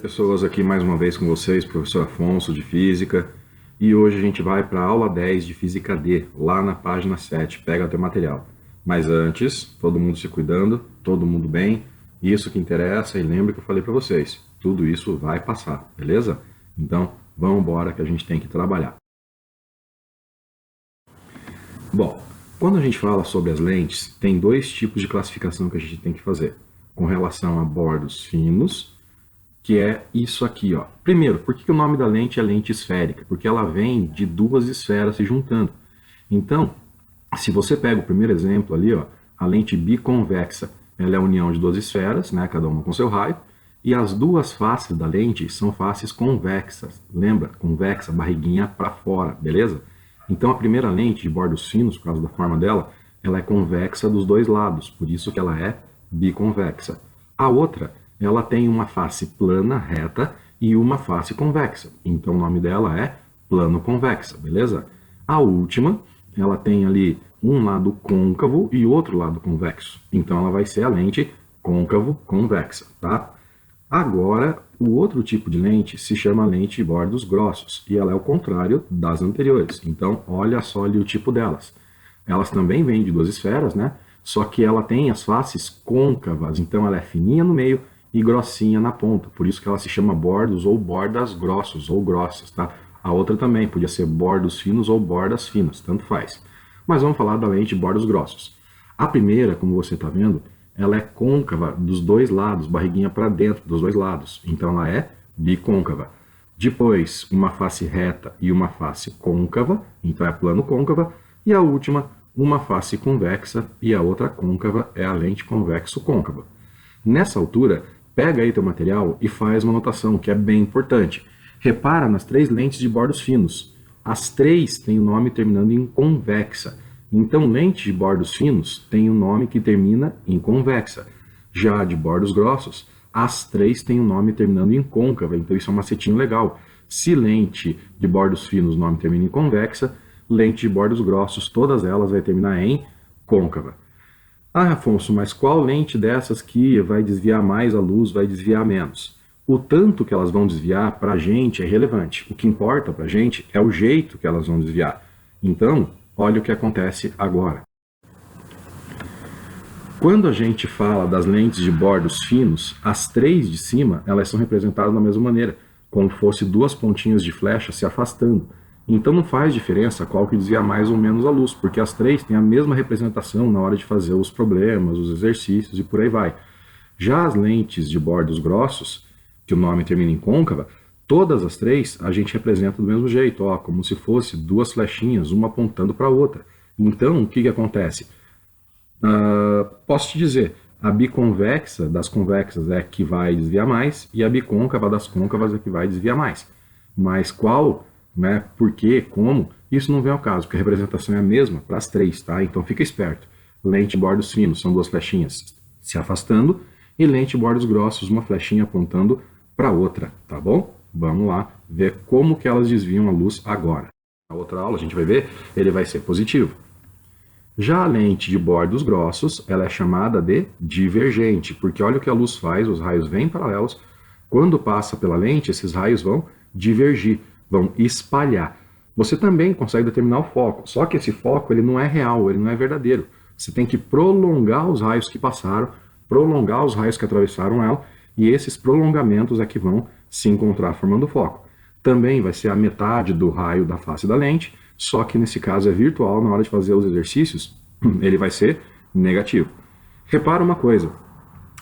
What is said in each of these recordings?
pessoas, aqui mais uma vez com vocês, professor Afonso de Física, e hoje a gente vai para a aula 10 de Física D, lá na página 7, pega teu material. Mas antes, todo mundo se cuidando, todo mundo bem, isso que interessa, e lembra que eu falei para vocês, tudo isso vai passar, beleza? Então, vamos embora que a gente tem que trabalhar. Bom, quando a gente fala sobre as lentes, tem dois tipos de classificação que a gente tem que fazer, com relação a bordos finos, que é isso aqui, ó. Primeiro, por que o nome da lente é lente esférica? Porque ela vem de duas esferas se juntando. Então, se você pega o primeiro exemplo ali, ó, a lente biconvexa, ela é a união de duas esferas, né, cada uma com seu raio, e as duas faces da lente são faces convexas. Lembra? Convexa, barriguinha para fora, beleza? Então, a primeira lente de bordos finos, por causa da forma dela, ela é convexa dos dois lados, por isso que ela é biconvexa. A outra, ela tem uma face plana, reta, e uma face convexa. Então, o nome dela é plano convexa, beleza? A última, ela tem ali um lado côncavo e outro lado convexo. Então, ela vai ser a lente côncavo-convexa, tá? Agora, o outro tipo de lente se chama lente de bordos grossos, e ela é o contrário das anteriores. Então, olha só ali o tipo delas. Elas também vêm de duas esferas, né? Só que ela tem as faces côncavas, então ela é fininha no meio e grossinha na ponta. Por isso que ela se chama bordos ou bordas grossos ou grossas, tá? A outra também podia ser bordos finos ou bordas finas, tanto faz. Mas vamos falar da lente de bordos grossos. A primeira, como você está vendo, ela é côncava dos dois lados, barriguinha para dentro dos dois lados. Então ela é bicôncava. Depois, uma face reta e uma face côncava, então é plano côncava. E a última, uma face convexa e a outra côncava, é a lente convexo-côncava. Nessa altura, pega aí teu material e faz uma anotação que é bem importante. Repara nas três lentes de bordos finos. As três têm o nome terminando em convexa. Então, lente de bordos finos tem um nome que termina em convexa. Já de bordos grossos, as três têm um nome terminando em côncava. Então, isso é um macetinho legal. Se lente de bordos finos o nome termina em convexa, lente de bordos grossos, todas elas vai terminar em côncava. Ah, Afonso, mas qual lente dessas que vai desviar mais a luz, vai desviar menos? O tanto que elas vão desviar para a gente é relevante. O que importa para a gente é o jeito que elas vão desviar. Então, olha o que acontece agora. Quando a gente fala das lentes de bordos finos, as três de cima elas são representadas da mesma maneira, como fosse duas pontinhas de flecha se afastando. Então não faz diferença qual que desvia mais ou menos a luz, porque as três têm a mesma representação na hora de fazer os problemas, os exercícios e por aí vai. Já as lentes de bordos grossos, que o nome termina em côncava, todas as três a gente representa do mesmo jeito, ó, como se fosse duas flechinhas, uma apontando para a outra. Então, o que, que acontece? Posso te dizer, a biconvexa das convexas é que vai desviar mais e a bicôncava das côncavas é que vai desviar mais. Mas qual, né, por quê, como, isso não vem ao caso, porque a representação é a mesma para as três, tá? Então fica esperto. Lente bordos finos são duas flechinhas se afastando e lente bordos grossos, uma flechinha apontando para outra, tá bom? Vamos lá ver como que elas desviam a luz agora. Na outra aula a gente vai ver, ele vai ser positivo. Já a lente de bordos grossos, ela é chamada de divergente, porque olha o que a luz faz, os raios vêm paralelos, quando passa pela lente, esses raios vão divergir, vão espalhar. Você também consegue determinar o foco, só que esse foco ele não é real, ele não é verdadeiro. Você tem que prolongar os raios que passaram, prolongar os raios que atravessaram ela, e esses prolongamentos é que vão se encontrar formando o foco. Também vai ser a metade do raio da face da lente, só que nesse caso é virtual, na hora de fazer os exercícios, ele vai ser negativo. Repara uma coisa,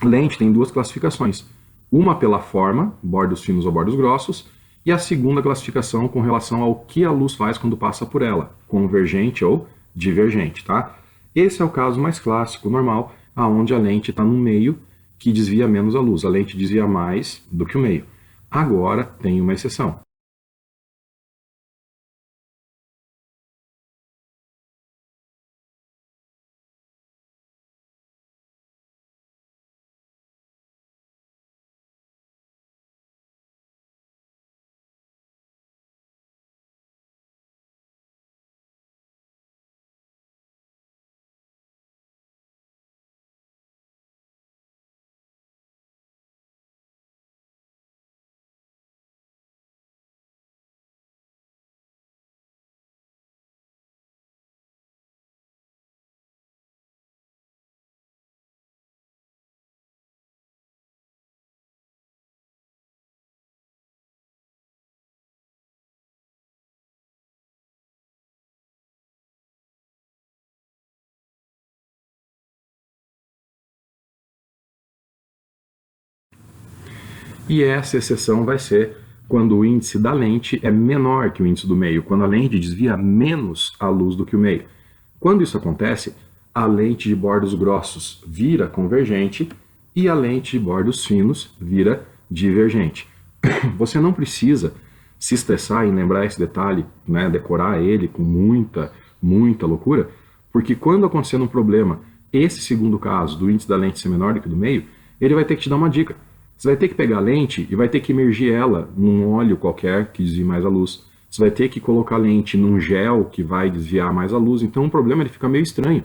lente tem duas classificações, uma pela forma, bordos finos ou bordos grossos, e a segunda classificação com relação ao que a luz faz quando passa por ela, convergente ou divergente, tá? Esse é o caso mais clássico, normal, aonde a lente está no meio que desvia menos a luz, a lente desvia mais do que o meio. Agora tem uma exceção. E essa exceção vai ser quando o índice da lente é menor que o índice do meio, quando a lente desvia menos a luz do que o meio. Quando isso acontece, a lente de bordos grossos vira convergente e a lente de bordos finos vira divergente. Você não precisa se estressar em lembrar esse detalhe, né, decorar ele com muita loucura, porque quando acontecer um problema, esse segundo caso, do índice da lente ser menor do que do meio, ele vai ter que te dar uma dica. Você vai ter que pegar a lente e vai ter que imergir ela num óleo qualquer que desvie mais a luz. Você vai ter que colocar a lente num gel que vai desviar mais a luz. Então o problema ele fica meio estranho,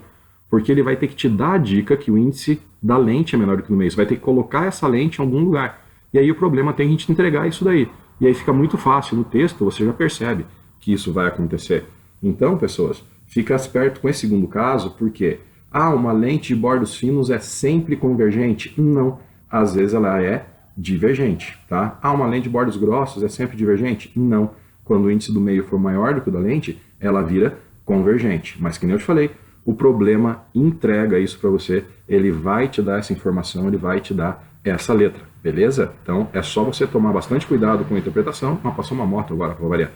porque ele vai ter que te dar a dica que o índice da lente é menor do que no meio. Você vai ter que colocar essa lente em algum lugar. E aí o problema tem que te entregar isso daí. E aí fica muito fácil. No texto você já percebe que isso vai acontecer. Então, pessoas, fica esperto com esse segundo caso, porque uma lente de bordos finos é sempre convergente? Não. Às vezes ela é divergente, tá? Uma lente de bordos grossos é sempre divergente? Não. Quando o índice do meio for maior do que o da lente, ela vira convergente. Mas que nem eu te falei, o problema entrega isso para você, ele vai te dar essa informação, ele vai te dar essa letra, beleza? Então é só você tomar bastante cuidado com a interpretação. Passou uma moto agora para variar.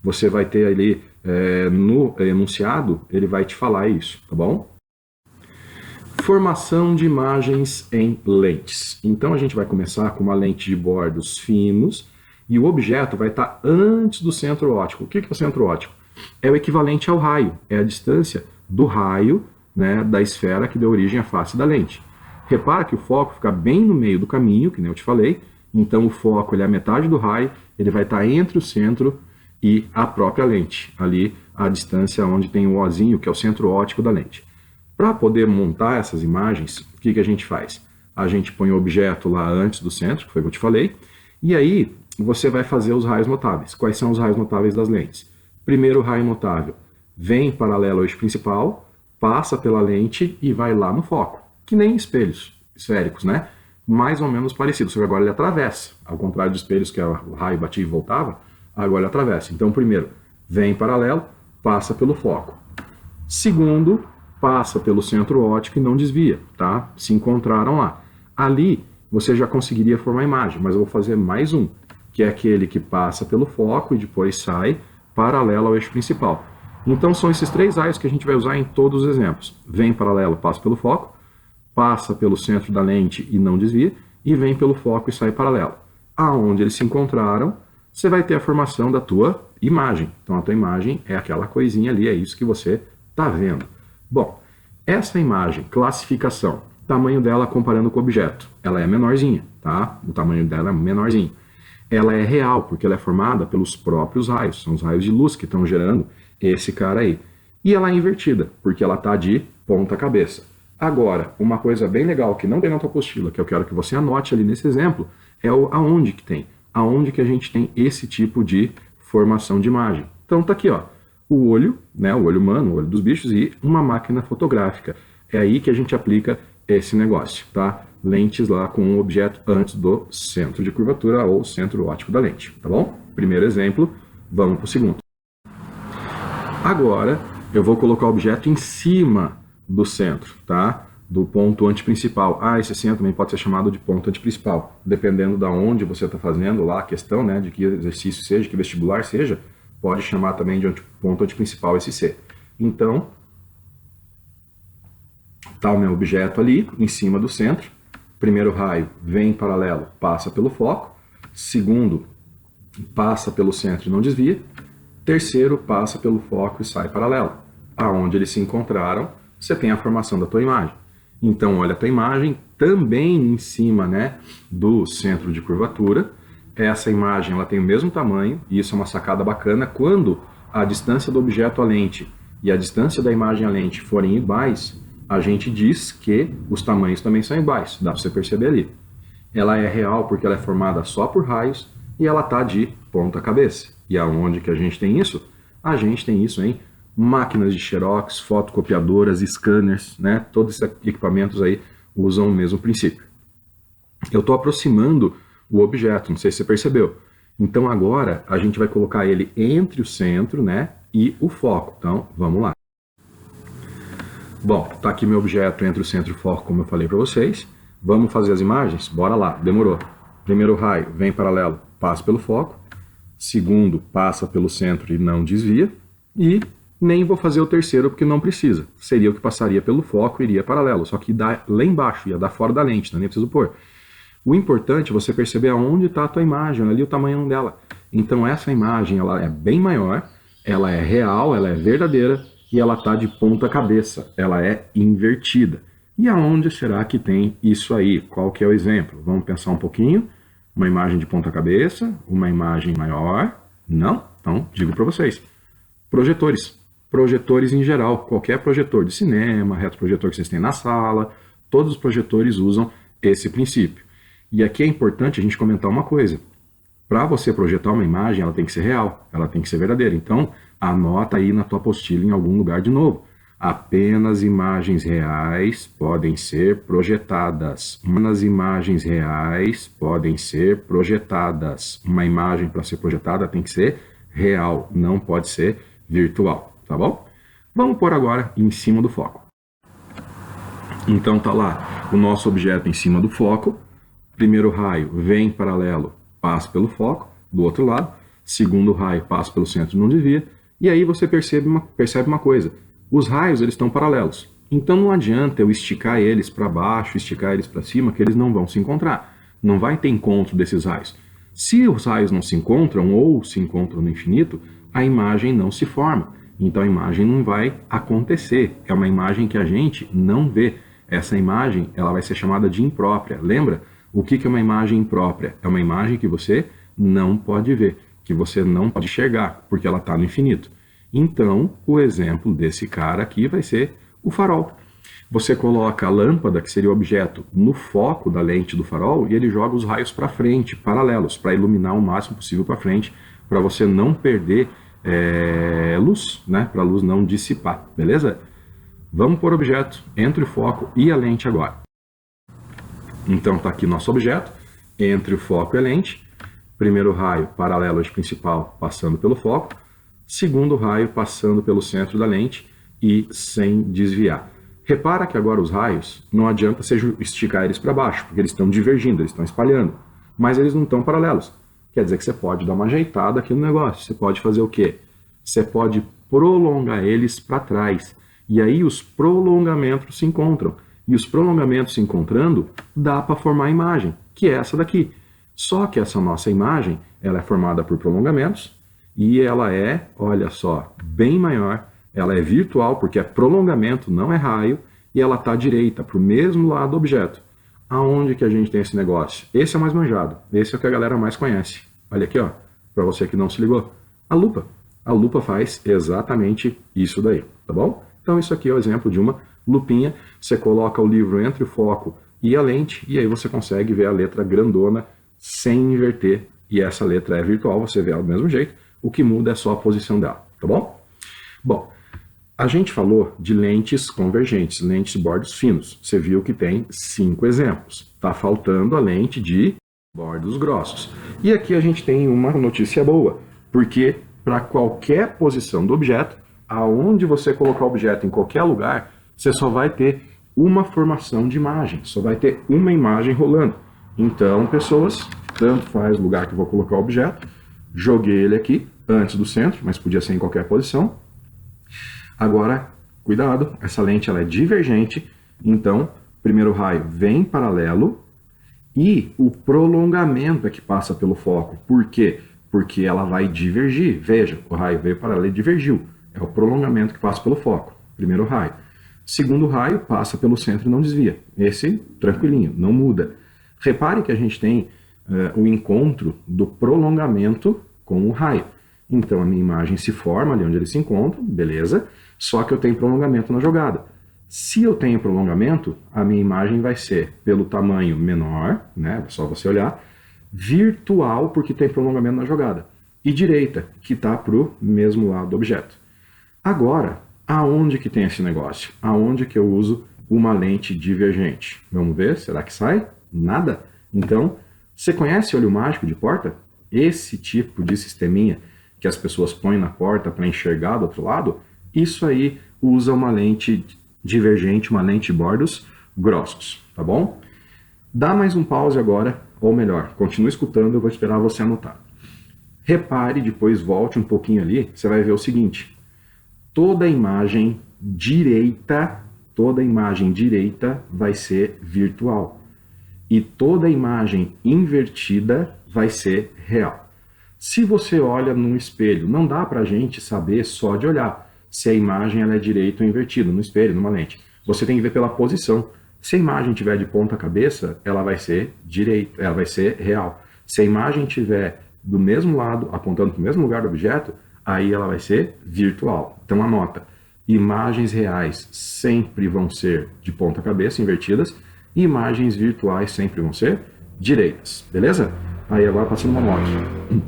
Você vai ter ali no enunciado, ele vai te falar isso, tá bom? Formação de imagens em lentes. Então a gente vai começar com uma lente de bordos finos e o objeto vai estar antes do centro óptico. O que é o centro óptico? É o equivalente ao raio, é a distância do raio, né, da esfera que deu origem à face da lente. Repara que o foco fica bem no meio do caminho, que nem eu te falei, então o foco ele é a metade do raio, ele vai estar entre o centro e a própria lente, ali a distância onde tem o ozinho, que é o centro óptico da lente. Para poder montar essas imagens, o que a gente faz? A gente põe o objeto lá antes do centro, que foi o que eu te falei, e aí você vai fazer os raios notáveis. Quais são os raios notáveis das lentes? Primeiro raio notável vem paralelo ao eixo principal, passa pela lente e vai lá no foco. Que nem espelhos esféricos, né? Mais ou menos parecido, só que agora ele atravessa. Ao contrário de espelhos que o raio batia e voltava, agora ele atravessa. Então, primeiro, vem paralelo, passa pelo foco. Segundo, passa pelo centro óptico e não desvia, tá? Se encontraram lá. Ali, você já conseguiria formar a imagem, mas eu vou fazer mais um, que é aquele que passa pelo foco e depois sai paralelo ao eixo principal. Então, são esses três raios que a gente vai usar em todos os exemplos. Vem paralelo, passa pelo foco, passa pelo centro da lente e não desvia, e vem pelo foco e sai paralelo. Aonde eles se encontraram, você vai ter a formação da tua imagem. Então a tua imagem é aquela coisinha ali, é isso que você está vendo. Bom, essa imagem, classificação, tamanho dela comparando com o objeto, ela é menorzinha, tá? O tamanho dela é menorzinho. Ela é real, porque ela é formada pelos próprios raios, são os raios de luz que estão gerando esse cara aí. E ela é invertida, porque ela está de ponta cabeça. Agora, uma coisa bem legal que não tem na tua apostila, que eu quero que você anote ali nesse exemplo, é aonde que tem. Aonde que a gente tem esse tipo de formação de imagem. Então tá aqui, ó, o olho, né, o olho humano, o olho dos bichos e uma máquina fotográfica. É aí que a gente aplica esse negócio, tá? Lentes lá com um objeto antes do centro de curvatura ou centro óptico da lente, tá bom? Primeiro exemplo, vamos para o segundo. Agora, eu vou colocar o objeto em cima do centro, tá? Do ponto antiprincipal. Esse centro também pode ser chamado de ponto antiprincipal, dependendo da onde você está fazendo lá a questão, né, de que exercício seja, que vestibular seja, pode chamar também de ponto antiprincipal SC. Então, tá o meu objeto ali, em cima do centro. Primeiro raio vem em paralelo, passa pelo foco. Segundo, passa pelo centro e não desvia. Terceiro, passa pelo foco e sai paralelo. Aonde eles se encontraram, você tem a formação da tua imagem. Então, olha a tua imagem também em cima, né, do centro de curvatura. Essa imagem ela tem o mesmo tamanho, e isso é uma sacada bacana. Quando a distância do objeto à lente e a distância da imagem à lente forem iguais, a gente diz que os tamanhos também são iguais, dá para você perceber ali. Ela é real porque ela é formada só por raios e ela está de ponta cabeça. E aonde que a gente tem isso? A gente tem isso em máquinas de xerox, fotocopiadoras, scanners, né? Todos esses equipamentos aí usam o mesmo princípio. Eu estou aproximando o objeto, não sei se você percebeu. Então agora a gente vai colocar ele entre o centro, né, e o foco. Então vamos lá. Bom, tá aqui meu objeto entre o centro e o foco, como eu falei para vocês. Vamos fazer as imagens? Bora lá, demorou. Primeiro raio vem paralelo, passa pelo foco. Segundo, passa pelo centro e não desvia. E nem vou fazer o terceiro porque não precisa. Seria o que passaria pelo foco e iria paralelo. Só que dá lá embaixo, ia dar fora da lente, não nem preciso pôr. O importante é você perceber aonde está a tua imagem, ali o tamanho dela. Então essa imagem ela é bem maior, ela é real, ela é verdadeira e ela está de ponta cabeça, ela é invertida. E aonde será que tem isso aí? Qual que é o exemplo? Vamos pensar um pouquinho. Uma imagem de ponta cabeça, uma imagem maior. Não? Então, digo para vocês. Projetores. Projetores em geral. Qualquer projetor de cinema, retroprojetor que vocês têm na sala, todos os projetores usam esse princípio. E aqui é importante a gente comentar uma coisa. Para você projetar uma imagem, ela tem que ser real, ela tem que ser verdadeira. Então, anota aí na tua apostila em algum lugar de novo. Apenas imagens reais podem ser projetadas. Apenas imagens reais podem ser projetadas. Uma imagem para ser projetada tem que ser real, não pode ser virtual, tá bom? Vamos pôr agora em cima do foco. Então tá lá o nosso objeto em cima do foco. Primeiro raio vem paralelo, passa pelo foco, do outro lado. Segundo raio passa pelo centro e não desvia. E aí você percebe uma coisa. Os raios eles estão paralelos. Então não adianta eu esticar eles para baixo, esticar eles para cima, que eles não vão se encontrar. Não vai ter encontro desses raios. Se os raios não se encontram ou se encontram no infinito, a imagem não se forma. Então a imagem não vai acontecer. É uma imagem que a gente não vê. Essa imagem ela vai ser chamada de imprópria. Lembra? O que é uma imagem imprópria? É uma imagem que você não pode ver, que você não pode enxergar, porque ela está no infinito. Então, o exemplo desse cara aqui vai ser o farol. Você coloca a lâmpada, que seria o objeto, no foco da lente do farol e ele joga os raios para frente, paralelos, para iluminar o máximo possível para frente, para você não perder luz, né? Para a luz não dissipar, beleza? Vamos por objeto entre o foco e a lente agora. Então está aqui nosso objeto, entre o foco e a lente. Primeiro raio paralelo ao principal passando pelo foco. Segundo raio passando pelo centro da lente e sem desviar. Repara que agora os raios, não adianta você esticar eles para baixo, porque eles estão divergindo, eles estão espalhando. Mas eles não estão paralelos. Quer dizer que você pode dar uma ajeitada aqui no negócio. Você pode fazer o quê? Você pode prolongar eles para trás. E aí os prolongamentos se encontram. E os prolongamentos se encontrando, dá para formar a imagem, que é essa daqui. Só que essa nossa imagem, ela é formada por prolongamentos, e ela é, olha só, bem maior, ela é virtual, porque é prolongamento, não é raio, e ela está direita, para o mesmo lado do objeto. Aonde que a gente tem esse negócio? Esse é o mais manjado, esse é o que a galera mais conhece. Olha aqui, ó, para você que não se ligou, a lupa. A lupa faz exatamente isso daí, tá bom? Então isso aqui é o exemplo de uma lupinha. Você coloca o livro entre o foco e a lente, e aí você consegue ver a letra grandona sem inverter, e essa letra é virtual, você vê ela do mesmo jeito. O que muda é só a posição dela, tá bom? Bom, a gente falou de lentes convergentes, lentes de bordos finos. Você viu que tem 5 exemplos. Tá faltando a lente de bordos grossos. E aqui a gente tem uma notícia boa, porque para qualquer posição do objeto, aonde você colocar o objeto em qualquer lugar, você só vai ter uma formação de imagem, só vai ter uma imagem rolando. Então, pessoas, tanto faz o lugar que eu vou colocar o objeto, joguei ele aqui, antes do centro, mas podia ser em qualquer posição. Agora, cuidado, essa lente ela é divergente, então, primeiro raio vem paralelo e o prolongamento é que passa pelo foco. Por quê? Porque ela vai divergir. Veja, o raio veio paralelo e divergiu. É o prolongamento que passa pelo foco, primeiro raio. Segundo raio passa pelo centro e não desvia. Esse, tranquilinho, não muda. Repare que a gente tem o encontro do prolongamento com o raio. Então a minha imagem se forma ali onde eles se encontram, beleza, só que eu tenho prolongamento na jogada. Se eu tenho prolongamento, a minha imagem vai ser pelo tamanho menor, né, é só você olhar, virtual porque tem prolongamento na jogada, e direita, que está para o mesmo lado do objeto. Agora, aonde que tem esse negócio? Aonde que eu uso uma lente divergente? Vamos ver, será que sai? Nada? Então, você conhece olho mágico de porta? Esse tipo de sisteminha que as pessoas põem na porta para enxergar do outro lado, isso aí usa uma lente divergente, uma lente de bordos grossos, tá bom? Dá mais um pause agora, ou melhor, continue escutando, eu vou esperar você anotar. Repare, depois volte um pouquinho ali, você vai ver o seguinte: toda imagem direita vai ser virtual e toda imagem invertida vai ser real. Se você olha num espelho, não dá para a gente saber só de olhar se a imagem ela é direita ou invertida no espelho, numa lente. Você tem que ver pela posição. Se a imagem estiver de ponta cabeça, ela vai ser direita, ela vai ser real. Se a imagem estiver do mesmo lado, apontando para o mesmo lugar do objeto, aí ela vai ser virtual. Então anota, imagens reais sempre vão ser de ponta cabeça, invertidas, e imagens virtuais sempre vão ser direitas, beleza? Aí agora passando uma moto.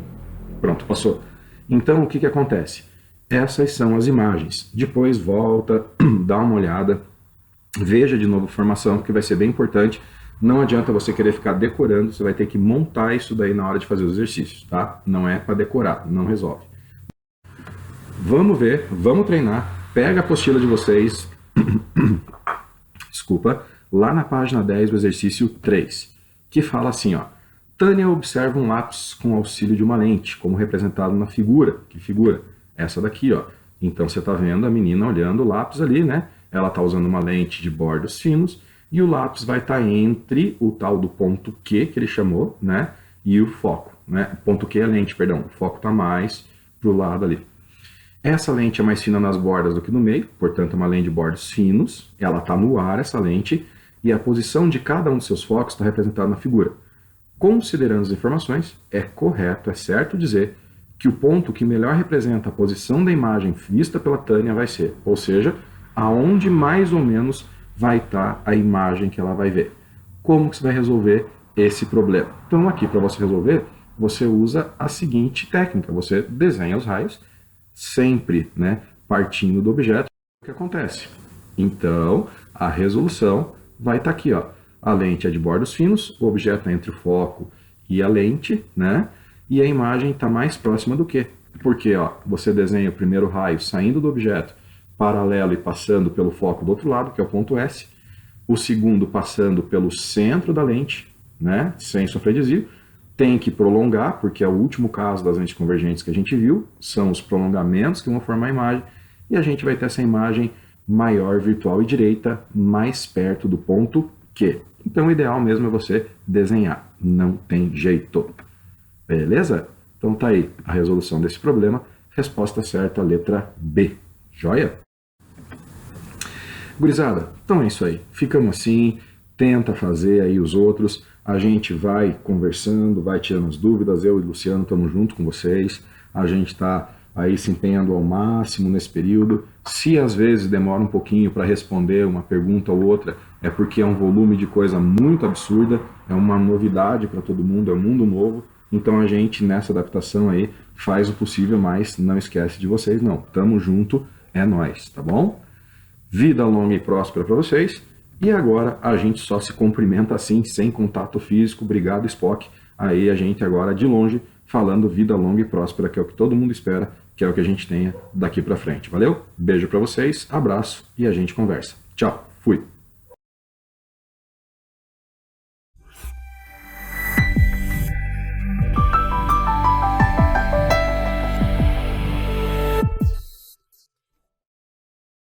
Pronto, passou. Então o que acontece? Essas são as imagens. Depois volta, dá uma olhada, veja de novo a formação, que vai ser bem importante. Não adianta você querer ficar decorando, você vai ter que montar isso daí na hora de fazer os exercícios, tá? Não é para decorar, não resolve. Vamos ver, vamos treinar. Pega a apostila de vocês, desculpa, lá na página 10 do exercício 3, que fala assim, ó. Tânia observa um lápis com auxílio de uma lente, como representado na figura. Que figura? Essa daqui, ó. Então você está vendo a menina olhando o lápis ali, né? Ela está usando uma lente de bordos finos e o lápis vai estar entre o tal do ponto Q, que ele chamou, né? E o foco, né? Ponto Q é a lente, perdão. O foco está mais para o lado ali. Essa lente é mais fina nas bordas do que no meio, portanto é uma lente de bordos finos. Ela está no ar, essa lente, e a posição de cada um dos seus focos está representada na figura. Considerando as informações, é correto, é certo dizer que o ponto que melhor representa a posição da imagem vista pela Tânia vai ser, ou seja, aonde mais ou menos vai estar a imagem que ela vai ver. Como que você vai resolver esse problema? Então aqui, para você resolver, você usa a seguinte técnica, você desenha os raios, sempre, né, partindo do objeto. O que acontece? Então, a resolução vai estar aqui, ó. A lente é de bordos finos, o objeto é entre o foco e a lente, né? E a imagem está mais próxima do que? Porque, ó, você desenha o primeiro raio saindo do objeto, paralelo e passando pelo foco do outro lado, que é o ponto S. O segundo passando pelo centro da lente, né? Sem sofrer desvio. Tem que prolongar, porque é o último caso das lentes convergentes que a gente viu, são os prolongamentos que vão formar a imagem, e a gente vai ter essa imagem maior, virtual e direita, mais perto do ponto Q. Então o ideal mesmo é você desenhar, não tem jeito. Beleza? Então tá aí a resolução desse problema, resposta certa, letra B. Joia? Gurizada, então é isso aí, ficamos assim, tenta fazer aí os outros, a gente vai conversando, vai tirando as dúvidas, eu e o Luciano estamos junto com vocês, a gente está aí se empenhando ao máximo nesse período. Se às vezes demora um pouquinho para responder uma pergunta ou outra, é porque é um volume de coisa muito absurda, é uma novidade para todo mundo, é um mundo novo, então a gente nessa adaptação aí faz o possível, mas não esquece de vocês não, tamo junto, é nóis, tá bom? Vida longa e próspera para vocês. E agora a gente só se cumprimenta assim, sem contato físico. Obrigado, Spock. Aí a gente agora de longe falando vida longa e próspera, que é o que todo mundo espera, que é o que a gente tenha daqui para frente. Valeu? Beijo para vocês, abraço e a gente conversa. Tchau, fui.